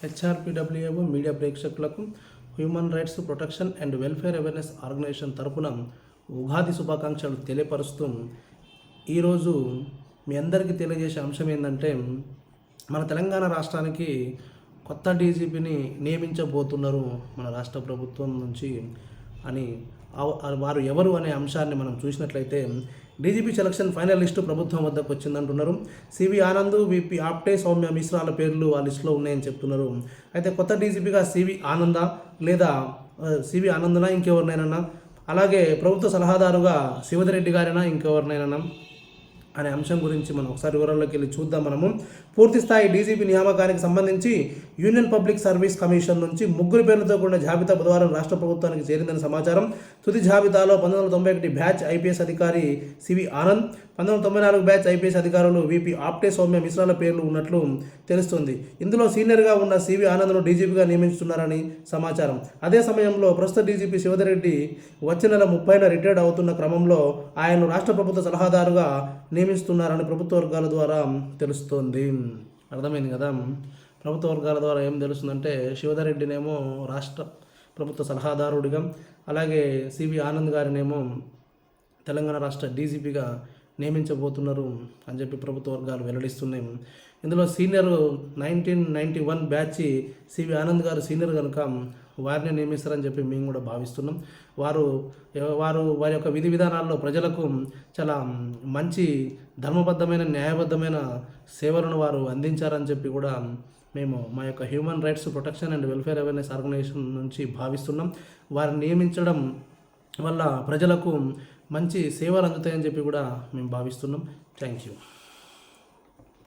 హెచ్ఆర్పిడబ్ల్యూఏఓ media ప్రేక్షకులకు human rights protection and welfare awareness organisation తరపున ఉగాది శుభాకాంక్షలు తెలియపరుస్తూ ఈరోజు మీ అందరికీ తెలియజేసే అంశం ఏంటంటే, మన తెలంగాణ రాష్ట్రానికి కొత్త డీజీపీని నియమించబోతున్నారు మన రాష్ట్ర ప్రభుత్వం నుంచి అని వారు ఎవరు అనే అంశాన్ని మనం చూసినట్లయితే, డీజీపీ సెలక్షన్ ఫైనల్ లిస్టు ప్రభుత్వం వద్దకు వచ్చిందంటున్నారు. సివి ఆనంద్, విపి ఆప్టే, సౌమ్య మిశ్రాల పేర్లు ఆ లిస్టులో ఉన్నాయని చెప్తున్నారు. అయితే కొత్త డీజీపీగా సివి ఆనందా లేదా సివి ఆనందనా ఇంకెవరినైనా, అలాగే ప్రభుత్వ సలహాదారుగా శివధరెడ్డి గారైనా ఇంకెవరినైనా అనే అంశం గురించి మనం ఒకసారి వివరాల్లోకి వెళ్ళి చూద్దాం. మనము పూర్తి స్థాయి డీజీపీ నియామకానికి సంబంధించి యూనియన్ పబ్లిక్ సర్వీస్ కమిషన్ నుంచి 3 పేర్లతో కూడిన జాబితా బుధవారం రాష్ట్ర ప్రభుత్వానికి చేరిందని సమాచారం. తుది జాబితాలో 1991 బ్యాచ్ ఐపీఎస్ అధికారి సివి ఆనంద్, 1994 బ్యాచ్ ఐపీఎస్ అధికారులు విపి ఆప్టే, సౌమ్య మిశ్రాల పేర్లు ఉన్నట్లు తెలుస్తుంది. ఇందులో సీనియర్గా ఉన్న సివి ఆనంద్ను డీజీపీగా నియమిస్తున్నారని సమాచారం. అదే సమయంలో ప్రస్తుత డీజీపీ శివధరెడ్డి వచ్చే నెల 30న రిటైర్డ్ అవుతున్న క్రమంలో ఆయన్ను రాష్ట్ర ప్రభుత్వ సలహాదారుగా నియమిస్తున్నారని ప్రభుత్వ వర్గాల ద్వారా తెలుస్తోంది. అర్థమైంది కదా. ప్రభుత్వ వర్గాల ద్వారా ఏం తెలుస్తుందంటే, శివధరెడ్డినేమో రాష్ట్ర ప్రభుత్వ సలహాదారుడిగా, అలాగే సివి ఆనంద్ గారినేమో తెలంగాణ రాష్ట్ర డీజీపీగా నియమించబోతున్నారు అని చెప్పి ప్రభుత్వ వర్గాలు వెల్లడిస్తున్నాయి. ఇందులో సీనియర్ 1991 బ్యాచ్ సివి ఆనంద్ గారు సీనియర్ కనుక వారిని నియమిస్తారని చెప్పి మేము కూడా భావిస్తున్నాం. వారి యొక్క విధి విధానాల్లో ప్రజలకు చాలా మంచి ధర్మబద్ధమైన, న్యాయబద్ధమైన సేవలను వారు అందించారని చెప్పి కూడా మేము మా యొక్క human rights protection and welfare awareness organisation నుంచి భావిస్తున్నాం. వారిని నియమించడం వల్ల ప్రజలకు మంచి సేవలు అందుతాయని చెప్పి కూడా మేము భావిస్తున్నాం. Thank you.